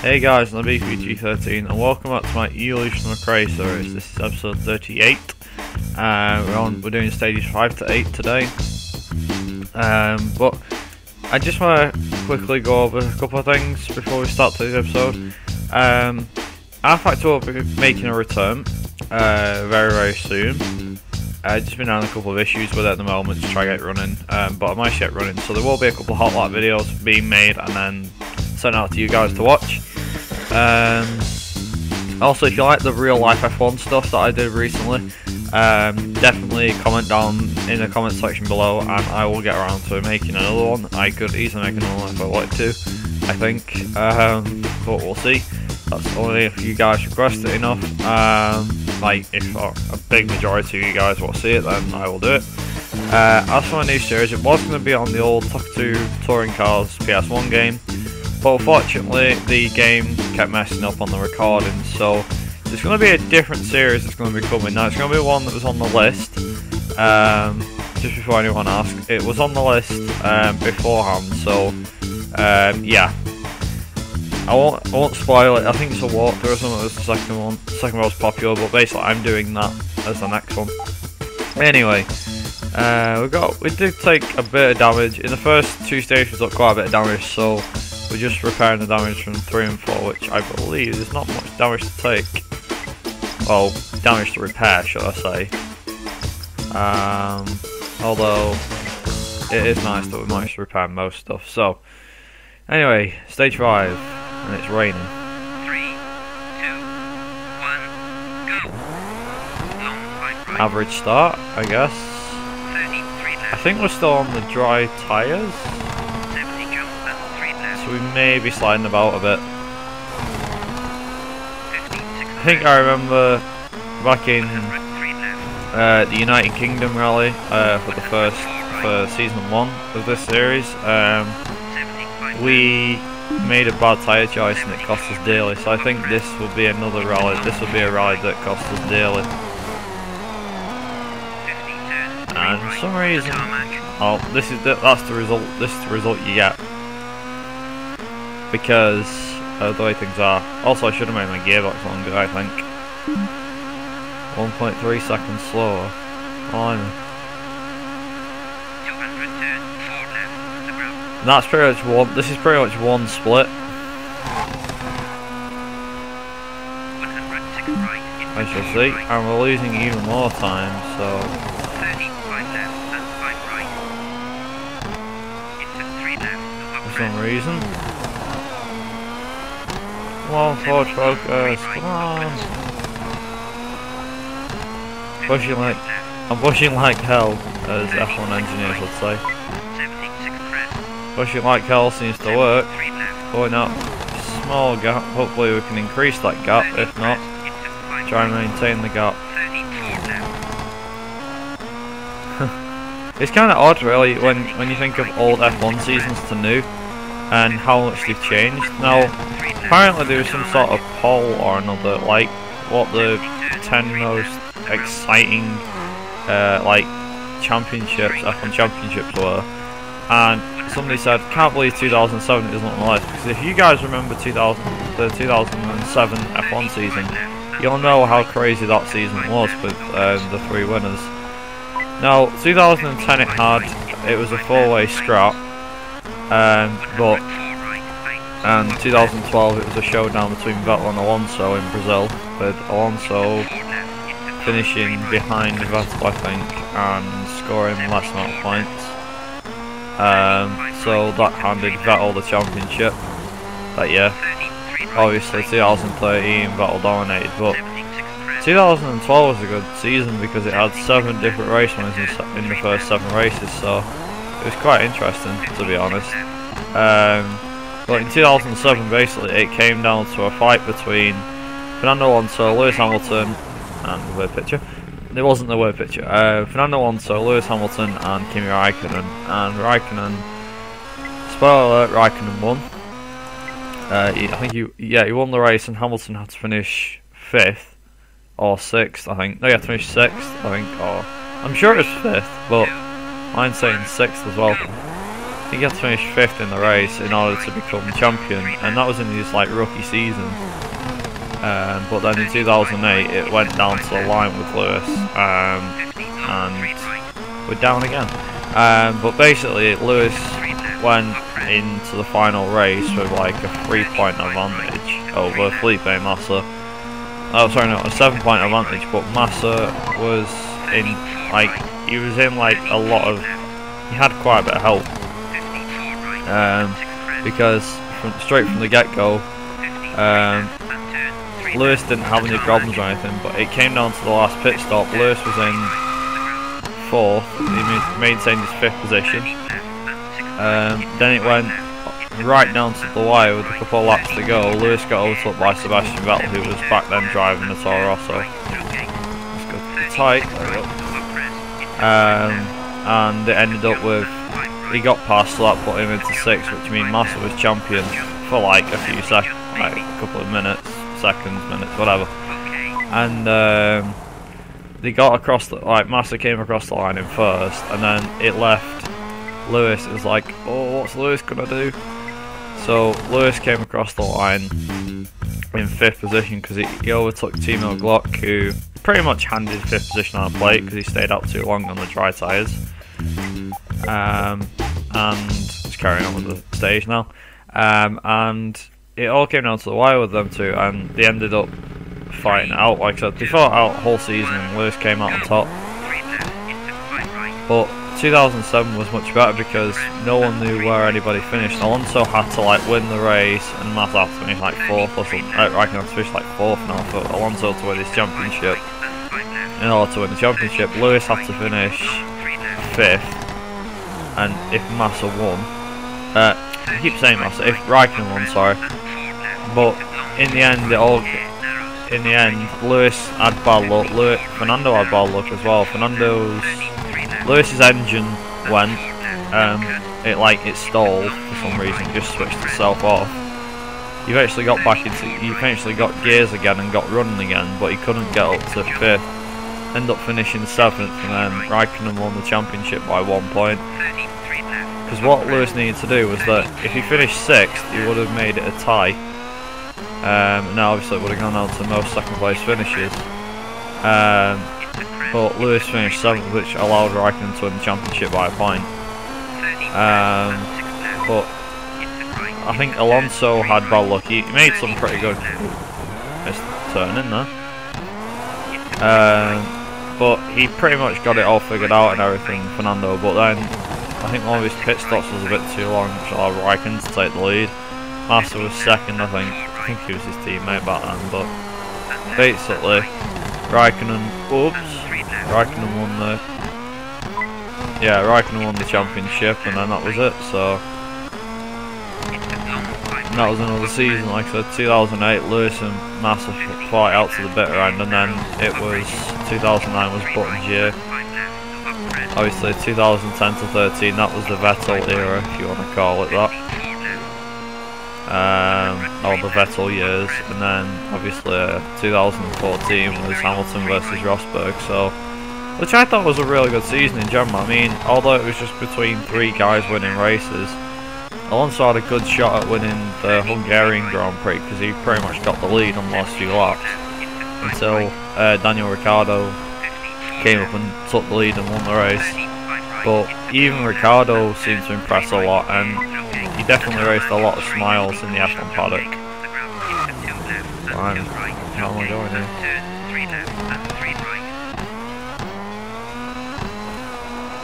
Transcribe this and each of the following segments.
Hey guys, I'm BFG13 and welcome back to my Evolution McRae series. This is episode 38. We're doing stages 5 to 8 today. But I just want to quickly go over a couple of things before we start today's episode. AHH will be making a return very soon. I've just been having a couple of issues with it at the moment to try to get it running, but I might get it running. So there will be a couple of hot lap videos being made and then sent out to you guys to watch. Also, if you like the real life F1 stuff that I did recently, definitely comment down in the comment section below and I will get around to making another one. I could easily make another one if I wanted to, I think, but we'll see. That's only if you guys request it enough. Like if a big majority of you guys want to see it, then I will do it. As for my new series, it was going to be on the old Talk2 Touring Cars PS1 game, but unfortunately the game kept messing up on the recording, so there's going to be a different series that's going to be coming. Now it's going to be one that was on the list, just before anyone asks, it was on the list beforehand, so yeah. I won't spoil it. I think it's a walkthrough or something. It was the second most popular, but basically I'm doing that as the next one. Anyway, we did take a bit of damage in the first two stages. We took quite a bit of damage, so we're just repairing the damage from 3 and 4, which I believe there's not much damage to take. Well, damage to repair, should I say? Although it is nice that we managed to repair most stuff. So anyway, stage 5. And it's raining. 3, 2, 1, go. Average start, I guess. I think we're still on the dry tyres, so we may be sliding about a bit. I think I remember back in the United Kingdom rally for season 1 of this series, we made a bad tyre choice and it cost us dearly, so I think this will be another rally. This will be a rally that costs us dearly. And for some reason, that's the result. This is the result you get because of the way things are. Also, I should have made my gearbox longer. I think 1.3 seconds slower. And that's pretty much one. This is pretty much one split. I shall see, and we're losing even more time. So for some reason, come on, forward focus. Come on, I'm pushing like hell, as F1 engineers would say. Pushing like hell seems to work. Going up, small gap. Hopefully we can increase that gap. If not, try and maintain the gap. It's kind of odd, really, when you think of old F1 seasons to new and how much they've changed. Now, apparently there was some sort of poll or another, like what the 10 most exciting like championships, F1 championships were. And somebody said, can't believe 2007 isn't on the list, because if you guys remember the 2007 F1 season, you'll know how crazy that season was with the 3 winners. Now, 2010 it was a 4-way scrap, and 2012 it was a showdown between Vettel and Alonso in Brazil, with Alonso finishing behind Vettel, I think, and scoring less amount of points. So that handed Vettel the championship that year. Obviously 2013 Vettel dominated, but 2012 was a good season because it had 7 different race winners in the first 7 races, so it was quite interesting, to be honest. But in 2007 basically it came down to a fight between Fernando Alonso, Lewis Hamilton, and the word picture. It wasn't the word picture. Fernando Alonso, Lewis Hamilton, and Kimi Raikkonen. And Raikkonen, spoiler alert, Raikkonen won. I think he won the race, and Hamilton had to finish 5th or 6th. I think. No, he had to finish 6th. I think, or I'm sure it was 5th, but mine's saying 6th as well. he had to finish 5th in the race in order to become champion, and that was in his like rookie season. But then in 2008 it went down to the line with Lewis, and we're down again. But basically Lewis went into the final race with like a 3-point advantage over Felipe Massa. Oh sorry, no, a 7-point advantage, but Massa was in like, he was in like a lot of, he had quite a bit of help, because straight from the get-go, Lewis didn't have any problems or anything, but it came down to the last pit stop. Lewis was in 4th, he maintained his 5th position, then it went right down to the wire with a couple of laps to go. Lewis got overtook by Sebastian Vettel, who was back then driving the Toro Rosso. Let's go to the tight, there we go. And it ended up with, he got past, so that put him into 6th, which means Massa was champion for like a few seconds, like a couple of minutes, seconds, minutes, whatever. And they got across the, like Massa came across the line in 1st, and then it left Lewis. It was like, oh, what's Lewis gonna do? So Lewis came across the line in 5th position because he overtook Timo Glock, who pretty much handed 5th position on a plate because he stayed out too long on the dry tyres. And just carrying on with the stage now. And it all came down to the wire with them two, and they ended up fighting it out. Like I said, they fought out the whole season and Lewis came out on top. But 2007 was much better because no one knew where anybody finished. Alonso had to like win the race, and Massa had to finish like 4th or something. Raikkonen had to finish like 4th now for Alonso to win his championship. In order to win the championship, Lewis had to finish 5th, and if Massa won, I keep saying Massa, if Raikkonen won, sorry. But in the end, Lewis had bad luck. Fernando had bad luck as well. Lewis's engine went, it stalled for some reason, it just switched itself off. He eventually got gears again and got running again, but he couldn't get up to 5th. Ended up finishing 7th, and then Raikkonen won the championship by 1 point. Because what Lewis needed to do was that if he finished 6th, he would have made it a tie. Now obviously it would have gone down to most second place finishes. But Lewis finished 7th, which allowed Raikkonen to win the championship by a point. But I think Alonso had bad luck. He made some pretty good turn in there. But he pretty much got it all figured out and everything, Fernando. But then I think one of his pit stops was a bit too long, which allowed Raikkonen to take the lead. Massa was 2nd, I think he was his teammate back then. But basically, Raikkonen won the championship, and then that was it. So that was another season. Like I said, 2008, Lewis and Massa fought out to the bitter end, and then it was 2009 was Button's year. Obviously, 2010 to 13, that was the Vettel era, if you want to call it that. All the Vettel years, and then obviously 2014 was Hamilton versus Rosberg, so, which I thought was a really good season in general. I mean, although it was just between 3 guys winning races, Alonso had a good shot at winning the Hungarian Grand Prix because he pretty much got the lead on the last few laps until Daniel Ricciardo came up and took the lead and won the race. But even Ricciardo seemed to impress a lot, and he definitely raised a lot of smiles in the F1 paddock. Fine. How am I going here?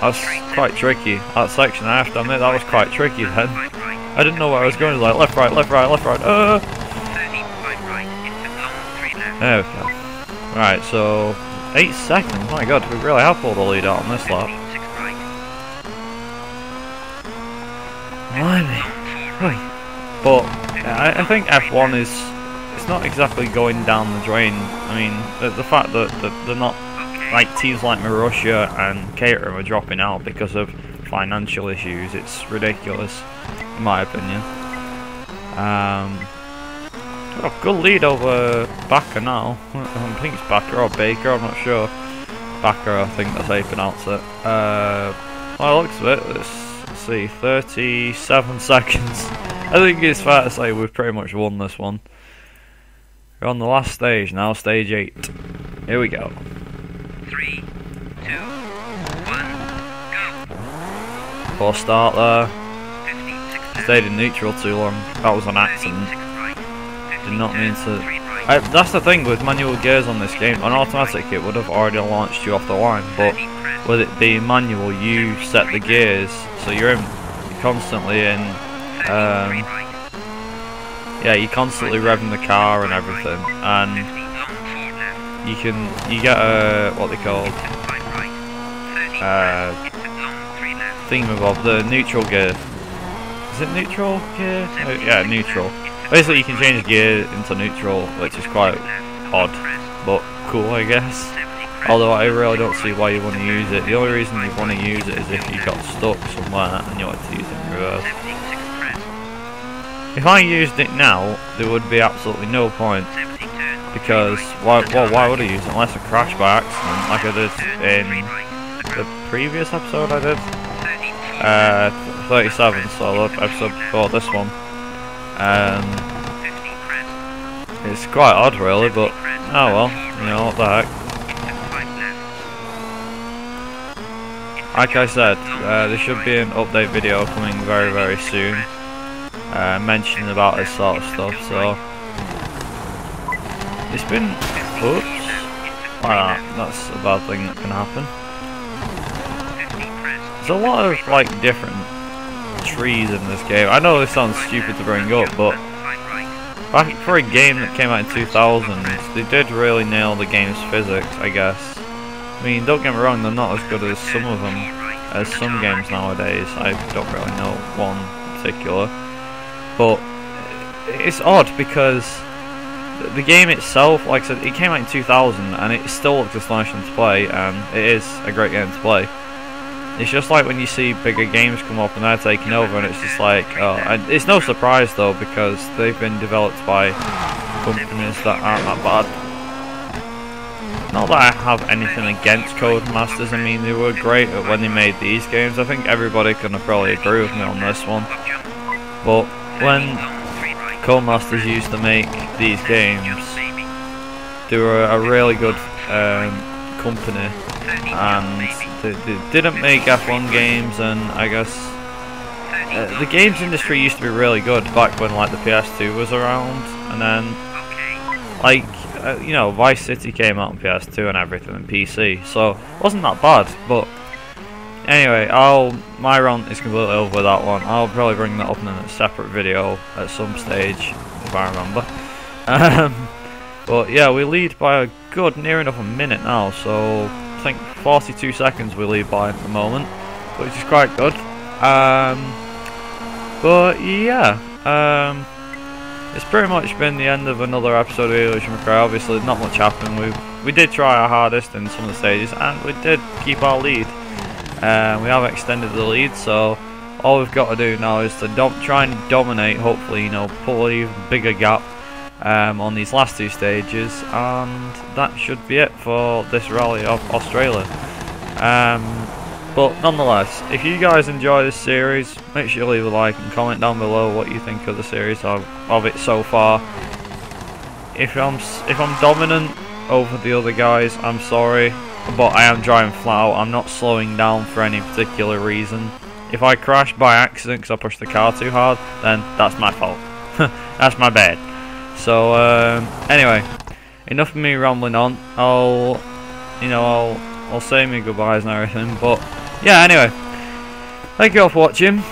That's quite tricky. That section, I have to admit, that was quite tricky then. I didn't know where I was going. It was like left, right, left, right, left, right. There we go. Right, so 8 seconds. My God, we really have pulled the lead out on this lap. Blimey. But I think F1 is, it's not exactly going down the drain. I mean, the fact that they're not, like teams like Marussia and Caterham are dropping out because of financial issues, it's ridiculous, in my opinion. Oh, good lead over Bakker now. I think it's Bakker or Baker, I'm not sure. Bakker, I think that's how you pronounce it. Well, it looks a bit, let's see, 37 seconds. I think it's fair to say we've pretty much won this one. We're on the last stage now, stage 8. Here we go. 3, 2, 1, go. Poor start there. 15, 6, Stayed in neutral too long. That was an accident. 6 right, 15, Did not mean to. 3 right, That's the thing with manual gears on this game. On automatic it would have already launched you off the line, but 30 crest, with it being manual you set the gears, so you're constantly in. 30 right, Yeah, you're constantly revving the car and everything, and 50 long 4 left, you get a what they call exit 5 right, 30 Uh, crest, exit long 3 left, thingamabob, the neutral gear. Is it neutral gear? Oh, yeah, neutral. Basically, you can change gear into neutral, which is quite odd, but cool, I guess. Although I really don't see why you want to use it. The only reason you want to use it is if you got stuck somewhere and you want to use it in reverse. 76 crest, If I used it now, there would be absolutely no point, 70 turn, because why would I use it unless I crash by accident, like I did in the previous episode I did? 37, so the episode before this one. 50 crest, It's quite odd really, but oh well, you know, what the heck. exit 5 left, Like I said, there should be an update video coming very very soon, mentioning about this sort of stuff, so it's been, oops, wow, that's a bad thing that can happen. 50 crest, There's a lot of like different trees in this game. I know this sounds stupid to bring up, but 5 right, back for a game that came out in 2000, they did really nail the game's physics, I guess. I mean, don't get me wrong, they're not as good as some of them, as some games nowadays. I don't really know one particular, but it's odd because the game itself, like I said, it came out in 2000 and it still looks astonishing to play, and it is a great game to play. It's just like when you see bigger games come up and they're taking over, and it's just like, oh, and it's no surprise though because they've been developed by companies that aren't that bad. Not that I have anything against Codemasters. I mean, they were great at when they made these games. I think everybody can probably agree with me on this one. But when Codemasters used to make these games, they were a really good company, and they didn't make F1 games, and I guess the games industry used to be really good back when like the PS2 was around, and then like you know, Vice City came out on PS2 and everything, and PC, so it wasn't that bad. But anyway, my rant is completely over with that one. I'll probably bring that up in a separate video at some stage if I remember. But yeah, we lead by a good near enough a minute now, so I think 42 seconds we lead by at the moment, which is quite good. But yeah, it's pretty much been the end of another episode of AHH McRae. Obviously not much happened. We did try our hardest in some of the stages, and we did keep our lead. We have extended the lead, so all we've got to do now is to try and dominate, hopefully, you know, pull an even bigger gap on these last two stages, and that should be it for this rally of Australia. But nonetheless, if you guys enjoy this series, make sure you leave a like and comment down below what you think of the series, of it so far. If I'm dominant over the other guys, I'm sorry, but I am driving flat out. I'm not slowing down for any particular reason. If I crash by accident because I pushed the car too hard, then that's my fault. That's my bad. So anyway, enough of me rambling on. I'll say me goodbyes and everything. But yeah, anyway, thank you all for watching.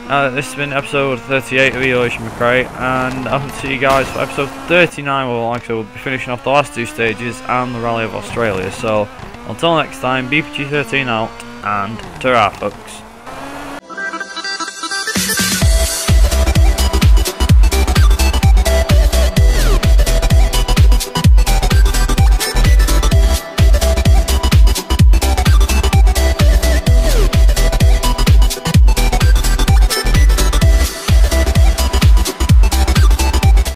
This has been episode 38 of AHH McRae, and I'll see you guys for episode 39. Where, like I said, we'll be finishing off the last two stages and the Rally of Australia. So until next time, BPG13 out, and ta-ra folks.